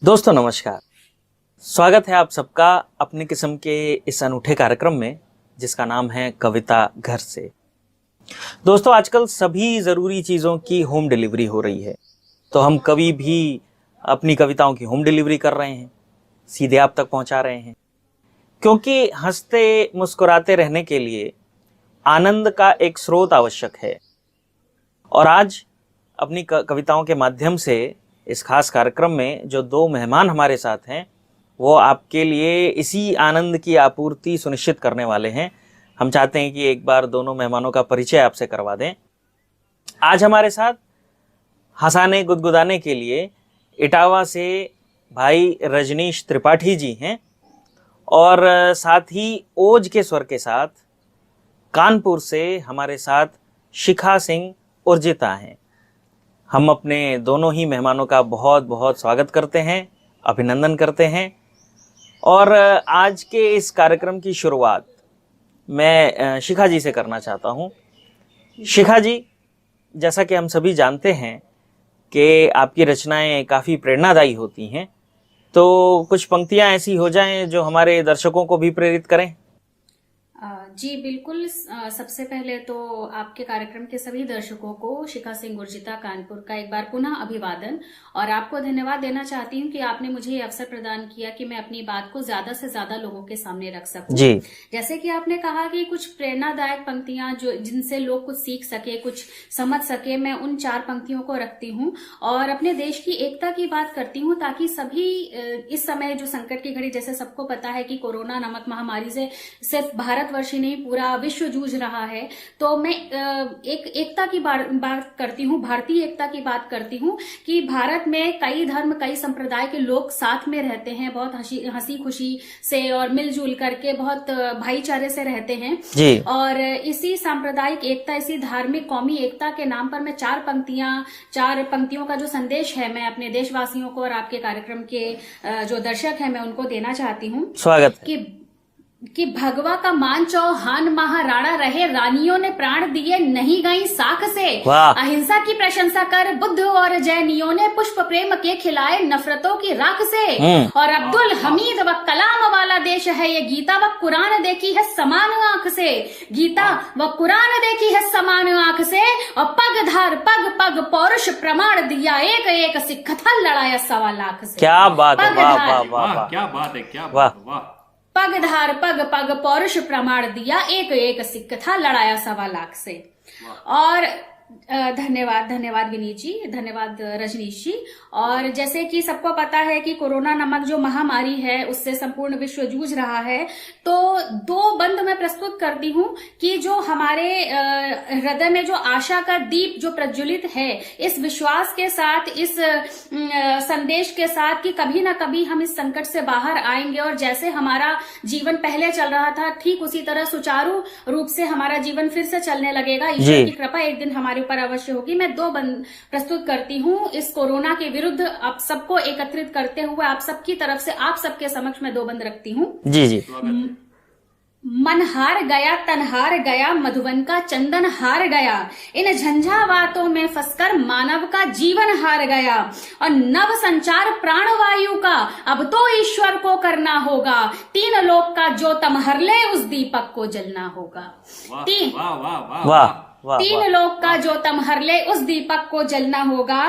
दोस्तों नमस्कार। स्वागत है आप सबका अपनी किस्म के इस अनूठे कार्यक्रम में जिसका नाम है कविता घर से। दोस्तों आजकल सभी ज़रूरी चीज़ों की होम डिलीवरी हो रही है, तो हम कभी भी अपनी कविताओं की होम डिलीवरी कर रहे हैं, सीधे आप तक पहुंचा रहे हैं, क्योंकि हंसते मुस्कुराते रहने के लिए आनंद का एक स्रोत आवश्यक है। और आज अपनी कविताओं के माध्यम से इस खास कार्यक्रम में जो दो मेहमान हमारे साथ हैं वो आपके लिए इसी आनंद की आपूर्ति सुनिश्चित करने वाले हैं। हम चाहते हैं कि एक बार दोनों मेहमानों का परिचय आपसे करवा दें। आज हमारे साथ हंसाने गुदगुदाने के लिए इटावा से भाई रजनीश त्रिपाठी जी हैं और साथ ही ओज के स्वर के साथ कानपुर से हमारे साथ शिखा सिंह उर्जिता हैं। हम अपने दोनों ही मेहमानों का बहुत बहुत स्वागत करते हैं, अभिनंदन करते हैं। और आज के इस कार्यक्रम की शुरुआत मैं शिखा जी से करना चाहता हूं। शिखा जी, जैसा कि हम सभी जानते हैं कि आपकी रचनाएं काफ़ी प्रेरणादायी होती हैं, तो कुछ पंक्तियां ऐसी हो जाएं जो हमारे दर्शकों को भी प्रेरित करें। जी बिल्कुल। सबसे पहले तो आपके कार्यक्रम के सभी दर्शकों को शिखा सिंह उर्जिता कानपुर का एक बार पुनः अभिवादन और आपको धन्यवाद देना चाहती हूँ कि आपने मुझे ये अवसर प्रदान किया कि मैं अपनी बात को ज्यादा से ज्यादा लोगों के सामने रख सकूं। जी। जैसे कि आपने कहा कि कुछ प्रेरणादायक पंक्तियां जो जिनसे लोग कुछ सीख सके, कुछ समझ सके, मैं उन 4 पंक्तियों को रखती हूँ और अपने देश की एकता की बात करती हूँ ताकि सभी इस समय जो संकट की घड़ी, जैसे सबको पता है कि कोरोना नामक महामारी से सिर्फ भारतवर्ष ही नहीं पूरा विश्व जूझ रहा है, तो मैं एक एकता की बात करती हूँ, भारतीय एकता की बात करती हूँ कि भारत में कई धर्म कई संप्रदाय के लोग साथ में रहते हैं, बहुत हंसी खुशी से और मिलजुल करके बहुत भाईचारे से रहते हैं जी। और इसी सांप्रदायिक एकता, इसी धार्मिक कौमी एकता के नाम पर मैं 4 पंक्तियों का जो संदेश है मैं अपने देशवासियों को और आपके कार्यक्रम के जो दर्शक हैं मैं उनको देना चाहती हूँ। स्वागत कि भगवा का मान चौहान महाराणा रहे, रानियों ने प्राण दिए नहीं गई साख से, अहिंसा की प्रशंसा कर बुद्ध और जैनियों ने पुष्प प्रेम के खिलाए नफरतों की राख से, और अब्दुल हमीद व कलाम वाला देश है ये, गीता व कुरान देखी है समान आंख से, गीता व कुरान देखी है समान आंख से, और पग धार पग पग पौरुष प्रमाण दिया, एक एक सिख था लड़ाया 1.25 लाख से। क्या बात है, क्या बात है, क्या बात है, वाह। पग धार पग पग पौरुष प्रमाण दिया, एक एक सिख था लड़ाया 1.25 लाख से। और धन्यवाद विनीत जी, धन्यवाद रजनीश जी। और जैसे कि सबको पता है कि कोरोना नामक जो महामारी है उससे संपूर्ण विश्व जूझ रहा है, तो 2 बंद मैं प्रस्तुत करती हूँ कि जो हमारे हृदय में जो आशा का दीप जो प्रज्वलित है, इस विश्वास के साथ, इस संदेश के साथ कि कभी ना कभी हम इस संकट से बाहर आएंगे और जैसे हमारा जीवन पहले चल रहा था ठीक उसी तरह सुचारू रूप से हमारा जीवन फिर से चलने लगेगा। ईश्वर की कृपा एक दिन हमारे ऊपर अवश्य होगी। मैं 2 बंद प्रस्तुत करती हूँ इस कोरोना के विरुद्ध आप सबको एकत्रित करते हुए, आप सबकी तरफ से आप सबके समक्ष मैं 2 बंद रखती हूँ। जी। मन हार गया, तन हार गया, मधुबन का चंदन हार गया, इन झंझावातों में फंसकर मानव का जीवन हार गया, और नव संचार प्राणवायु का अब तो ईश्वर को करना होगा, 3 लोक का जो तमहर ले उस दीपक को जलना होगा। वाह। 3 लोक का जो तुम हर ले उस दीपक को जलना होगा,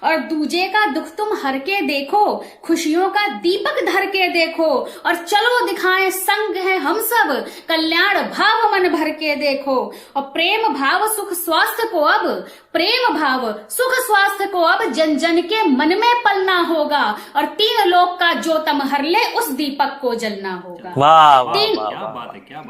और दूजे का दुख तुम हर के देखो, खुशियों का दीपक धर के देखो, और चलो दिखाएं संग है हम सब, कल्याण भाव मन भर के देखो, और प्रेम भाव सुख स्वास्थ्य को अब, प्रेम भाव सुख स्वास्थ्य को अब जन जन के मन में पलना होगा, और 3 लोक का जो तुम हर ले उस दीपक को जलना होगा।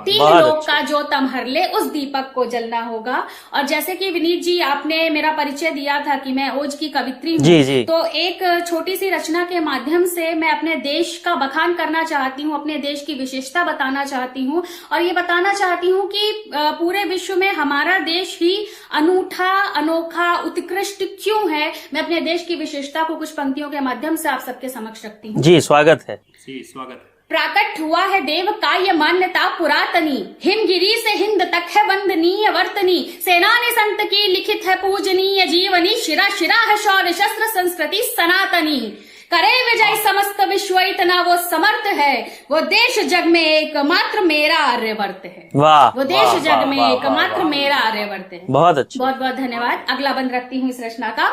3 लोक का जो तुम हर ले उस दीपक को जलना होगा। और जैसे कि विनीत जी आपने मेरा परिचय दिया था कि मैं ओज की कवित्री हूँ, तो एक छोटी सी रचना के माध्यम से मैं अपने देश का बखान करना चाहती हूँ, अपने देश की विशेषता बताना चाहती हूँ, और ये बताना चाहती हूँ कि पूरे विश्व में हमारा देश ही अनूठा, अनोखा, उत्कृष्ट क्यों है। मैं अपने देश की विशेषता को कुछ पंक्तियों के माध्यम से आप सबके समक्ष रखती हूँ। जी स्वागत है। प्राकट हुआ है देव का ये मान्यता पुरातनी, हिमगिरी से हिंद तक है वंदनीय वर्तनी, सेनानी संत की लिखित है पूजनीय जीवनी, शिरा शिरा है शौर्य शस्त्र संस्कृति सनातनी। करे विजय समस्त विश्व, इतना वो समर्थ है, वो देश जग में एकमात्र मेरा आर्यवर्त है। वाह, वो देश वाह, जग वाह, में वाह, एकमात्र वाह, मेरा आर्यवर्त है। बहुत अच्छा। बहुत बहुत धन्यवाद। अगला बंद रखती हूँ इस रचना का।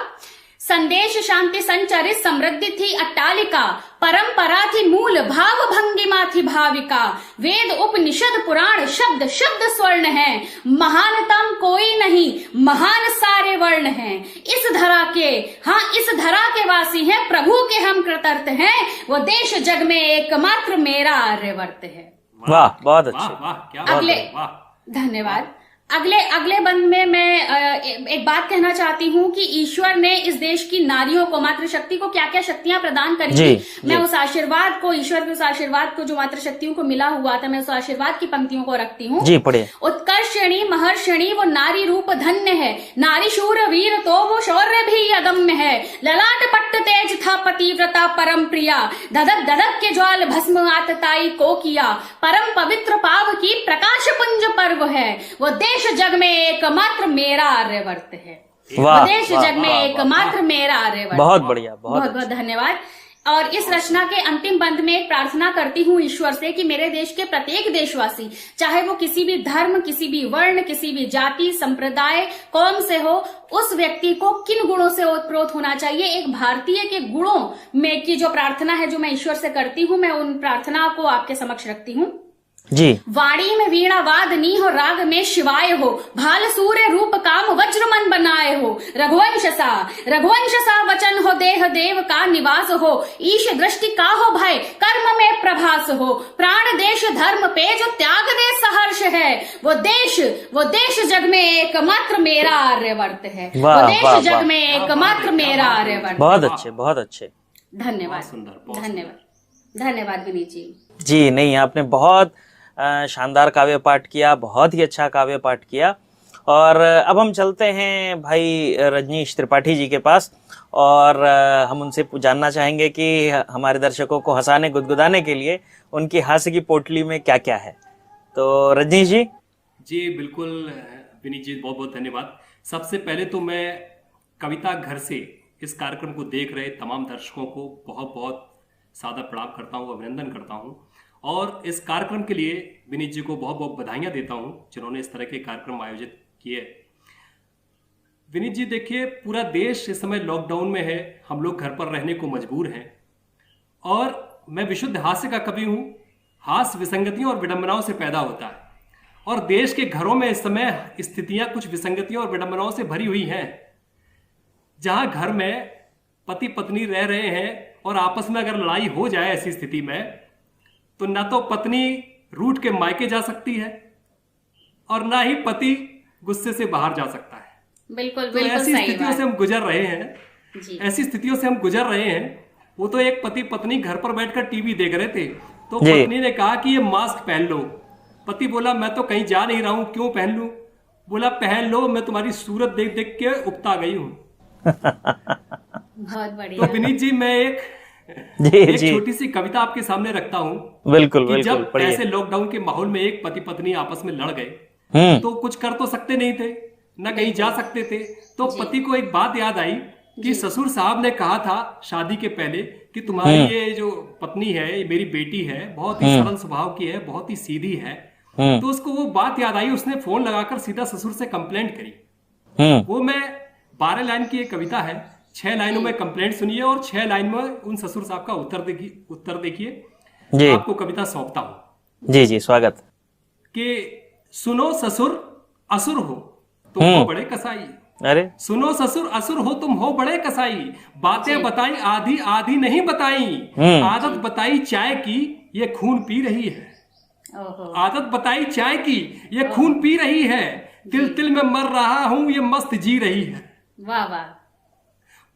संदेश शांति संचरित समृद्धि थी अट्टालिका, परंपरा थी मूल भाव भंगिमा थी भाविका, वेद उपनिषद पुराण शब्द शब्द स्वर्ण है, महानतम कोई नहीं महान सारे वर्ण हैं, इस धरा के, हाँ इस धरा के वासी हैं, प्रभु के हम कृतर्थ हैं, वो देश जग में एकमात्र मेरा आर्यवर्त है। वाह, बहुत अच्छे। वाह वाह, क्या अगले बात है, वाह। धन्यवाद। अगले बंद में मैं एक बात कहना चाहती हूँ कि ईश्वर ने इस देश की नारियों को, मातृशक्ति को क्या क्या शक्तियां प्रदान करी थी। मैं उस आशीर्वाद को, ईश्वर के उस आशीर्वाद को जो मातृशक्तियों को मिला हुआ था, मैं उस आशीर्वाद की पंक्तियों को रखती हूँ। जी पढ़िए। उत्कर्षणी महर्षणी वो नारी रूप धन्य है, नारी शूर वीर तो वो शौर्य भी अदम्य है, ललाट पट्ट तेज था पतिव्रता परम प्रिया, धधक धधक के ज्वाल भस्म आतताई को किया, परम पवित्र पाव की प्रकाश पुंज पर्व है, वो देश जग में एकमात्र मेरा आर्यवर्त है। वाह, देश जग में एकमात्र मेरा आर्यवर्त। बहुत बढ़िया, बहुत बहुत धन्यवाद। और इस रचना के अंतिम बंद में एक प्रार्थना करती हूँ ईश्वर से कि मेरे देश के प्रत्येक देशवासी, चाहे वो किसी भी धर्म, किसी भी वर्ण, किसी भी जाति, संप्रदाय, कौम से हो, उस व्यक्ति को किन गुणों से ओतप्रोत होना चाहिए, एक भारतीय के गुणों में की जो प्रार्थना है, जो मैं ईश्वर से करती हूँ, मैं उन प्रार्थना को आपके समक्ष रखती हूँ। जी। वाणी में वीणा वादनी हो, राग में शिवाय हो, भाल सूर्य रूप काम वज्र मन बनाए हो, रघुवंश सा वचन हो, देह देव का निवास हो, ईश दृष्टि का हो भय, कर्म में प्रभास हो, प्राण देश धर्म पे जो त्याग दे सहर्ष है, वो देश जग में एकमात्र मेरा आर्यवर्त है। वो देश जग में एकमात्र मेरा आर्यवर्त। बहुत अच्छे, बहुत अच्छे। धन्यवाद, धन्यवाद विनीत जी। जी नहीं, आपने बहुत शानदार काव्य पाठ किया, बहुत ही अच्छा काव्य पाठ किया। और अब हम चलते हैं भाई रजनीश त्रिपाठी जी के पास और हम उनसे जानना चाहेंगे कि हमारे दर्शकों को हंसाने गुदगुदाने के लिए उनकी हास्य की पोटली में क्या क्या है। तो रजनीश जी। जी बिल्कुल विनीत जी, बहुत बहुत धन्यवाद। सबसे पहले तो मैं कविता घर से इस कार्यक्रम को देख रहे तमाम दर्शकों को बहुत बहुत सादर प्रणाम करता हूँ, अभिनंदन करता हूँ। और इस कार्यक्रम के लिए विनीत जी को बहुत बहुत बधाइयाँ देता हूँ जिन्होंने इस तरह के कार्यक्रम आयोजित किए। विनीत जी देखिए, पूरा देश इस समय लॉकडाउन में है, हम लोग घर पर रहने को मजबूर हैं। और मैं विशुद्ध हास्य का कवि हूँ। हास्य विसंगतियों और विडंबनाओं से पैदा होता है और देश के घरों में इस समय स्थितियां कुछ विसंगतियों और विडंबनाओं से भरी हुई हैं। जहां घर में पति पत्नी रह रहे हैं और आपस में अगर लड़ाई हो जाए ऐसी स्थिति में, तो ना तो पत्नी रूठ के मायके जा सकती है और ना ही पति गुस्से से बाहर जा सकता है। बिल्कुल तो बिल्कुल ऐसी सही स्थितियों से हम गुजर रहे हैं जी। ऐसी स्थितियों से हम गुजर रहे हैं। वो तो एक पति पत्नी घर पर बैठकर टीवी देख रहे थे, तो पत्नी ने कहा कि ये मास्क पहन लो। पति बोला मैं तो कहीं जा नहीं रहा हूं, क्यों पहन लूं? बोला पहन लो, मैं तुम्हारी सूरत देख देख के उकता गई हूं। बहुत बढ़िया। तो विनीत जी, मैं एक छोटी सी कविता आपके सामने रखता हूँ। बिल्कुल कि बिल्कुल। जब ऐसे लॉकडाउन के माहौल में एक पति पत्नी आपस में लड़ गए तो कुछ कर तो सकते नहीं थे, न कहीं जा सकते थे। तो पति को एक बात याद आई कि ससुर साहब ने कहा था शादी के पहले कि तुम्हारी ये जो पत्नी है, ये मेरी बेटी है, बहुत ही सरल स्वभाव की है, बहुत ही सीधी है। तो उसको वो बात याद आई, उसने फोन लगाकर सीधा ससुर से कंप्लेंट करी। वो मैं 12 लाइन की एक कविता है, 6 लाइनों में कंप्लेंट सुनिए और 6 लाइन में उन ससुर साहब का उत्तर देखिए। आपको कविता सौंपता हूं। जी जी, स्वागत। कि सुनो ससुर असुर हो तुम हो बड़े कसाई। अरे सुनो ससुर असुर हो तुम हो बड़े कसाई, बातें बताई आधी आधी नहीं बताई, आदत बताई चाय की ये खून पी रही है। आदत बताई चाय की ये खून पी रही है, तिल तिल में मर रहा हूं ये मस्त जी रही है। वाह वाह।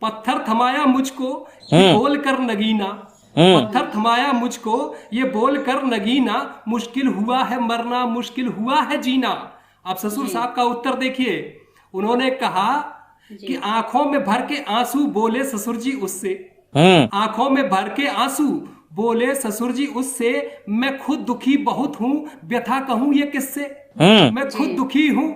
पत्थर थमाया मुझको ये बोल कर नगीना, पत्थर थमाया मुझको ये बोल कर नगीना, मुश्किल हुआ है मरना मुश्किल हुआ है जीना। आप ससुर साहब का उत्तर देखिए। उन्होंने कहा कि आंखों में भर के आंसू बोले ससुर जी उससे, आंखों में भर के आंसू बोले ससुर जी उससे, मैं खुद दुखी बहुत हूं व्यथा कहूं ये किससे। मैं खुद दुखी हूं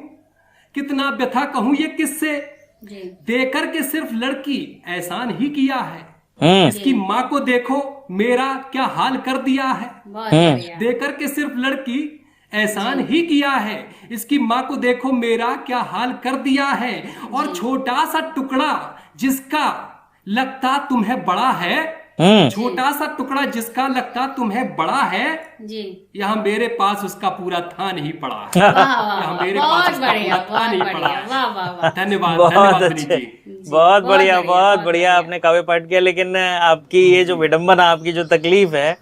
कितना व्यथा कहूं ये किससे, देकर के सिर्फ लड़की एहसान ही किया है, इसकी माँ को देखो मेरा क्या हाल कर दिया है, बहुत बढ़िया। देकर के सिर्फ लड़की एहसान ही किया है। इसकी माँ को देखो मेरा क्या हाल कर दिया है, और छोटा सा टुकड़ा जिसका लगता तुम्हें बड़ा है, छोटा सा टुकड़ा जिसका लगता तुम्हें बड़ा है, जी यहाँ मेरे पास उसका पूरा थान ही पड़ा है। वाह वाह यहाँ वाह, मेरे पास बहुत उसका बढ़िया, पूरा थान बहुत ही बढ़िया, पड़ा है। वाह वाह वाह। धन्यवाद, बहुत धन्यवाद अच्छे, विनीत जी। बहुत बहुत बढ़िया, बढ़िया, बहुत बहुत बढ़िया बढ़िया। आपने काव्य पाठ किया। लेकिन आपकी ये जो विडंबना, आपकी जो तकलीफ है,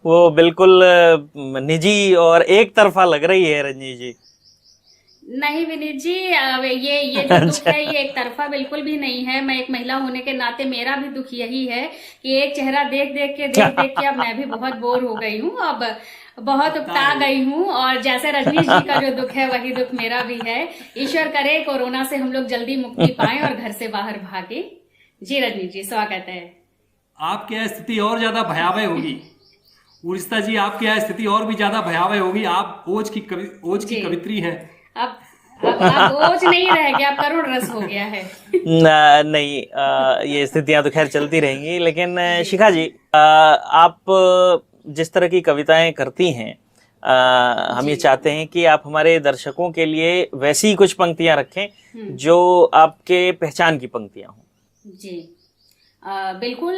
वो बिल्कुल निजी और एक तरफा लग रही है रजनी जी। नहीं विनीत जी, ये जो दुख है ये एक तरफा बिल्कुल भी नहीं है। मैं एक महिला होने के नाते मेरा भी दुख यही है कि एक चेहरा देख देख के अब मैं भी बहुत बोर हो गई हूँ, अब बहुत उकता गई हूँ। और जैसे रजनीश जी का जो दुख है वही दुख मेरा भी है। ईश्वर करे कोरोना से हम लोग जल्दी मुक्ति पाएं और घर से बाहर भागे। जी रजनीश जी, स्वागत है। आपके यहाँ स्थिति और ज्यादा भयावह होगी उर्जिता जी, आपके यहाँ स्थिति और भी ज्यादा भयावह होगी। आप ओज की कवित्री हैं। अब ओज नहीं रह गया, अब करुण रस हो गया है। नहीं, ये स्थितियां तो खैर चलती रहेंगी। लेकिन शिखा जी, आप जिस तरह की कविताएं करती हैं, हम ये चाहते हैं कि आप हमारे दर्शकों के लिए वैसी ही कुछ पंक्तियां रखें जो आपके पहचान की पंक्तियां हों। जी बिल्कुल,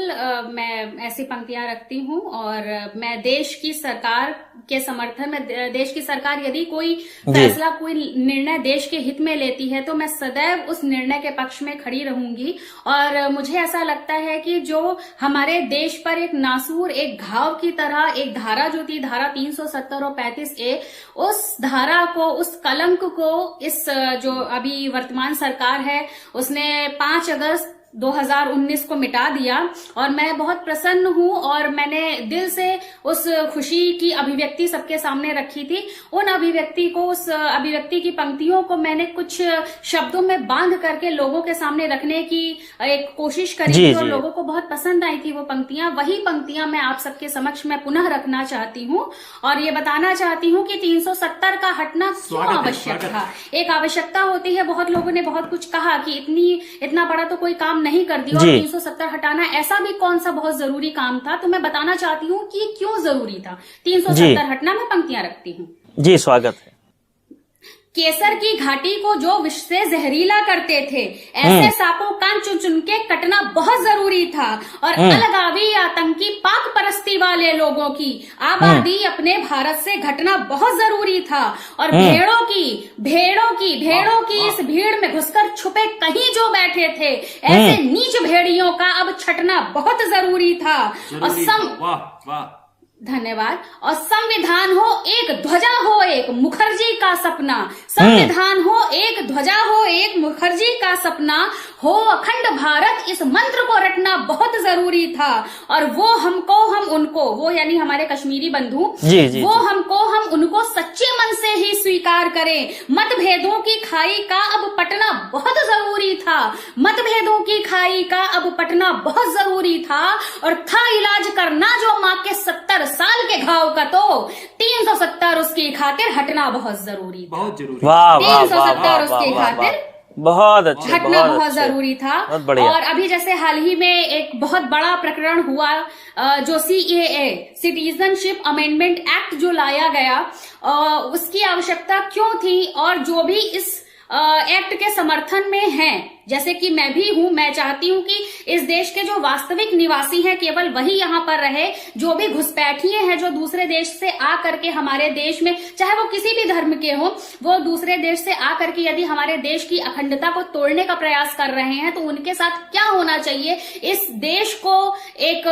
मैं ऐसी पंक्तियां रखती हूँ। और मैं देश की सरकार के समर्थन में, देश की सरकार यदि कोई फैसला, कोई निर्णय देश के हित में लेती है तो मैं सदैव उस निर्णय के पक्ष में खड़ी रहूंगी। और मुझे ऐसा लगता है कि जो हमारे देश पर एक नासूर, एक घाव की तरह एक धारा जो थी, धारा 370 और 35A, उस धारा को, उस कलंक को इस जो अभी वर्तमान सरकार है उसने 5 अगस्त 2019 को मिटा दिया। और मैं बहुत प्रसन्न हूँ और मैंने दिल से उस खुशी की अभिव्यक्ति सबके सामने रखी थी। उन अभिव्यक्ति को, उस अभिव्यक्ति की पंक्तियों को मैंने कुछ शब्दों में बांध करके लोगों के सामने रखने की एक कोशिश करी थी और लोगों को बहुत पसंद आई थी वो पंक्तियां। वही पंक्तियां मैं आप सबके समक्ष में पुनः रखना चाहती हूँ और ये बताना चाहती हूँ कि 370 का हटना क्यों आवश्यक था। एक आवश्यकता होती है। बहुत लोगों ने बहुत कुछ कहा कि इतना बड़ा तो कोई काम नहीं कर दिया और 370 हटाना ऐसा भी कौन सा बहुत जरूरी काम था। तो मैं बताना चाहती हूँ कि क्यों जरूरी था 370 हटना। मैं पंक्तियां रखती हूँ। जी, स्वागत है। केसर की घाटी को जो विष से जहरीला करते थे, ऐसे सांपों का चुन चुन के कटना बहुत जरूरी था। और अलगावी आतंकी पाक परस्ती वाले लोगों की आबादी अपने भारत से घटना बहुत जरूरी था। और भेड़ों की इस भीड़ में घुसकर छुपे कहीं जो बैठे थे, ऐसे नीच भेड़ियों का अब छटना बहुत जरूरी था। और धन्यवाद। और संविधान हो एक, ध्वजा हो एक, मुखर्जी का सपना। संविधान हो एक, ध्वजा हो एक, मुखर्जी का सपना हो अखंड भारत, इस मंत्र को रटना बहुत जरूरी था। और वो हमको, हम उनको, वो यानी हमारे कश्मीरी बंधु, वो हमको, हम उनको सच्चे मन से ही स्वीकार करें। मतभेदों की खाई का अब पटना बहुत जरूरी था। मतभेदों की खाई का अब पटना बहुत जरूरी था। और था इलाज करना जो माँ के 70 साल के घाव का, तो 370 उसकी खातिर हटना बहुत जरूरी था। बहुत जरूरी। वाह, 370 उसकी खातिर बहुत अच्छे, हटना बहुत जरूरी था। और अभी जैसे हाल ही में एक बहुत बड़ा प्रकरण हुआ, जो CAA, सिटीजनशिप अमेंडमेंट एक्ट जो लाया गया, उसकी आवश्यकता क्यों थी। और जो भी इस एक्ट के समर्थन में हैं, जैसे कि मैं भी हूं, मैं चाहती हूं कि इस देश के जो वास्तविक निवासी हैं केवल वही यहाँ पर रहे। जो भी घुसपैठिए हैं जो दूसरे देश से आ करके हमारे देश में, चाहे वो किसी भी धर्म के हो, वो दूसरे देश से आ करके यदि हमारे देश की अखंडता को तोड़ने का प्रयास कर रहे हैं तो उनके साथ क्या होना चाहिए। इस देश को एक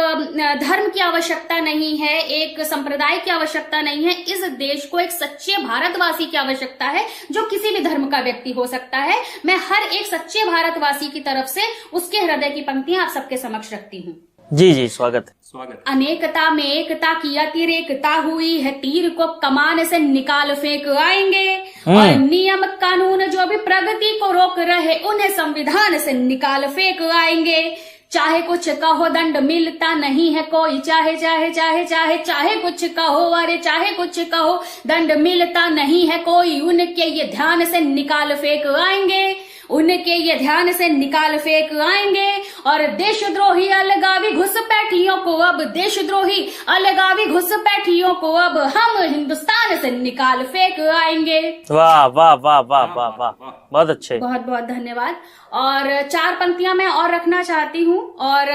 धर्म की आवश्यकता नहीं है, एक संप्रदाय की आवश्यकता नहीं है। इस देश को एक सच्चे भारतवासी की आवश्यकता है, जो किसी भी धर्म का व्यक्ति हो सकता है। मैं हर एक सच्चे भारतवासी की तरफ से उसके हृदय की पंक्तियां आप सबके समक्ष रखती हूँ। जी जी, स्वागत है। स्वागत। अनेकता में एकता की अतिरेकता हुई है, तीर को कमान से निकाल फेंक आएंगे। और नियम कानून जो भी प्रगति को रोक रहे, उन्हें संविधान से निकाल फेंक आएंगे। चाहे कुछ कहो दंड मिलता नहीं है कोई, चाहे चाहे चाहे चाहे चाहे कुछ कहो, अरे चाहे कुछ कहो दंड मिलता नहीं है कोई, उनके ये ध्यान से निकाल फेंक आएंगे। उनके ये ध्यान से निकाल फेंक आएंगे। और देशद्रोही अलगावी घुसपैठियों को अब, देशद्रोही अलगावी घुसपैठियों को अब हम हिंदुस्तान से निकाल फेंक आएंगे। वाह वाह वाह वाह वाह वाह, बहुत अच्छे। बहुत बहुत धन्यवाद। और 4 पंक्तियां मैं और रखना चाहती हूँ, और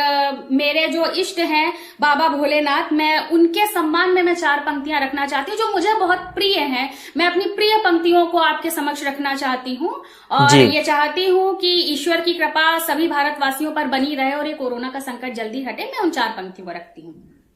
मेरे जो इष्ट हैं बाबा भोलेनाथ, मैं उनके सम्मान में मैं 4 पंक्तियां रखना चाहती हूँ जो मुझे बहुत प्रिय हैं। मैं अपनी प्रिय पंक्तियों को आपके समक्ष रखना चाहती हूँ, और ये चाहती हूँ कि ईश्वर की कृपा सभी भारतवासियों पर बनी रहे और ये कोरोना का संकट जल्दी हटे। मैं उन 4 पंक्तियों को रखती हूँ।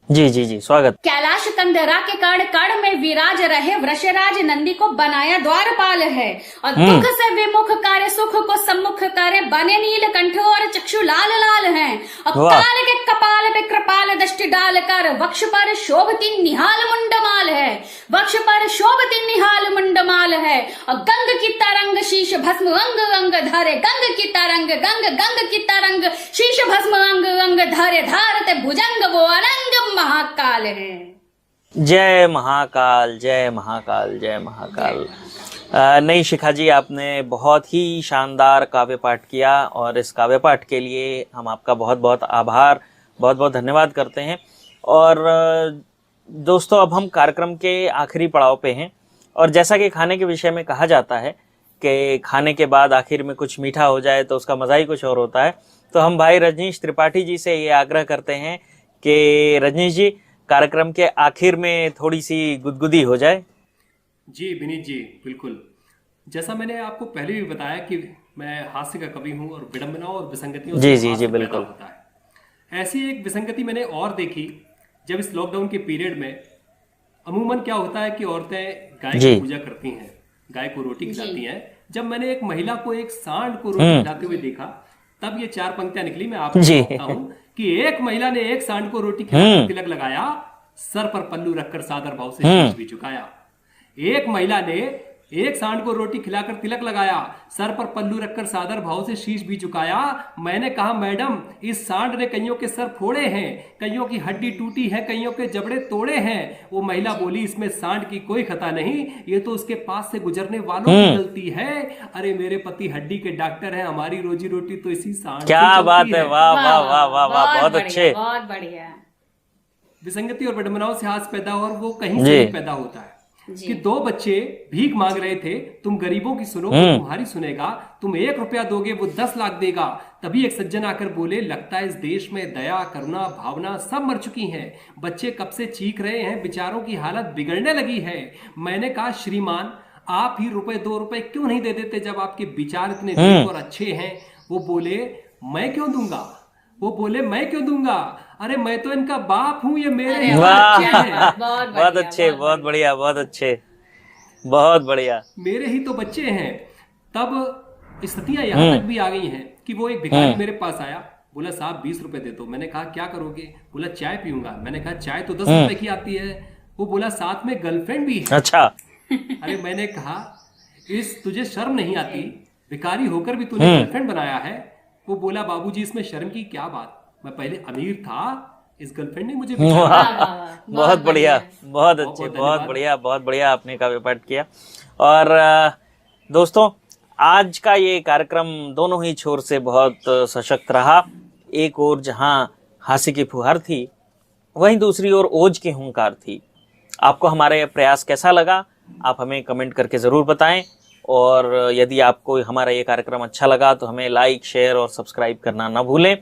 जी जी जी, स्वागत। कैलाश कंदरा के कण कण में विराज रहे वृषराज नंदी को बनाया द्वारपाल है। और दुख से विमुख कार्य सुख को सम्मुख करे बने नीलकंठ और चक्षु लाल लाल हैं। और काल के कपाल पे कृपाल दृष्टि डाल कर वक्ष पर शोभती निहाल मुंडमाल है, वक्ष पर शोभती निहाल मुंडमाल है। और गंग की तरंग शीश भस्म अंग अंग धरे, गंग की तरंग गंग गंग की तरंग शीश भस्म अंग अंग धरे, धारते भुजंग वो अनंग महाकाल है। जय महाकाल, जय महाकाल, जय महाकाल। नहीं शिखा जी, आपने बहुत ही शानदार काव्य पाठ किया और इस काव्य पाठ के लिए हम आपका बहुत बहुत आभार, बहुत बहुत धन्यवाद करते हैं। और दोस्तों, अब हम कार्यक्रम के आखिरी पड़ाव पे हैं, और जैसा कि खाने के विषय में कहा जाता है कि खाने के बाद आखिर में कुछ मीठा हो जाए तो उसका मज़ा ही कुछ और होता है। तो हम भाई रजनीश त्रिपाठी जी से ये आग्रह करते हैं कि रजनीश जी, कार्यक्रम के आखिर में थोड़ी सी गुदगुदी हो जाए। जी विनीत जी, बिल्कुल। जैसा मैंने आपको पहले भी बताया कि मैं हास्य का कवि हूँ और विडंबनाओं और विसंगतियों से हास्य पैदा होता है। ऐसी एक विसंगति मैंने और देखी जब इस लॉकडाउन के पीरियड में अमूमन क्या होता है कि औरतें गाय की पूजा करती हैं, गाय को रोटी खिलाती हैं। जब मैंने एक महिला को एक सांड को रोटी खिलाते हुए देखा, तब ये 4 पंक्तियां निकली। मैं आपको बताता हूँ कि एक महिला ने एक सांड को रोटी खिलाकर तिलक लगाया, सर पर पल्लू रखकर सादर भाव से शीश भी झुकाया। एक महिला ने एक सांड को रोटी खिलाकर तिलक लगाया, सर पर पल्लू रखकर सादर भाव से शीश भी झुकाया। मैंने कहा, मैडम, इस सांड ने कईयों के सर फोड़े हैं, कईयों की हड्डी टूटी है, कईयों के जबड़े तोड़े हैं। वो महिला बोली, इसमें सांड की कोई खता नहीं, ये तो उसके पास से गुजरने वालों की गलती है। अरे मेरे पति हड्डी के डॉक्टर हैं, हमारी रोजी रोटी तो इसी सांड। क्या बात है, वाह वाह वाह वाह वाह, बहुत अच्छे, बहुत बढ़िया। विसंगति और विडंबनाओं से हास्य पैदा, और वो कहीं से पैदा होता है कि 2 बच्चे भीख मांग रहे थे। तुम गरीबों की सुनो, वो तुम्हारी सुनेगा। तुम 1 रुपया दोगे, वो 10 लाख देगा। तभी एक सज्जन आकर बोले, लगता है इस देश में दया, करुणा, भावना सब मर चुकी हैं। बच्चे कब से चीख रहे हैं, बेचारों की हालत बिगड़ने लगी है। मैंने कहा, श्रीमान, आप ही रुपए 2 रुपए क्यों नहीं दे देते जब आपके विचार इतने नेक और अच्छे हैं? वो बोले, मैं क्यों दूंगा? वो बोले, मैं क्यों दूंगा? अरे मैं तो इनका बाप हूँ, ये मेरे बहुत अच्छे, बहुत बढ़िया, बहुत अच्छे, बहुत बढ़िया, मेरे ही तो बच्चे हैं। तब स्थितियां यहाँ तक भी आ गई हैं कि वो एक भिखारी मेरे पास आया, बोला, साहब 20 रुपए दे दो। मैंने कहा, क्या करोगे? बोला, चाय पीऊंगा। मैंने कहा, चाय तो 10 रुपए की आती है। वो बोला, साथ में गर्लफ्रेंड भी है। अच्छा। अरे मैंने कहा, तुझे शर्म नहीं आती? भिखारी होकर भी तूने गर्लफ्रेंड बनाया है। वो बोला, बाबूजी, इसमें शर्म की क्या बात, मैं पहले अमीर था, इस गर्लफ्रेंड ने मुझे बहुत बढ़िया, बहुत अच्छे, बहुत बढ़िया, बहुत बढ़िया आपने काव्य पाठ किया। और दोस्तों, आज का ये कार्यक्रम दोनों ही छोर से बहुत सशक्त रहा। एक ओर जहां हास्य की फुहार थी, वहीं दूसरी ओर ओज की हुंकार थी। आपको हमारा यह प्रयास कैसा लगा, आप हमें कमेंट करके जरूर बताएं। और यदि आपको हमारा ये कार्यक्रम अच्छा लगा तो हमें लाइक, शेयर और सब्सक्राइब करना ना भूलें।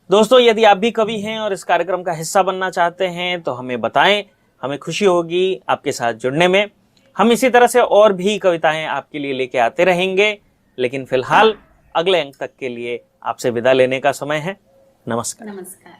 दोस्तों, यदि आप भी कवि हैं और इस कार्यक्रम का हिस्सा बनना चाहते हैं तो हमें बताएं, हमें खुशी होगी आपके साथ जुड़ने में। हम इसी तरह से और भी कविताएं आपके लिए लेके आते रहेंगे, लेकिन फिलहाल अगले अंक तक के लिए आपसे विदा लेने का समय है। नमस्कार। नमस्कार।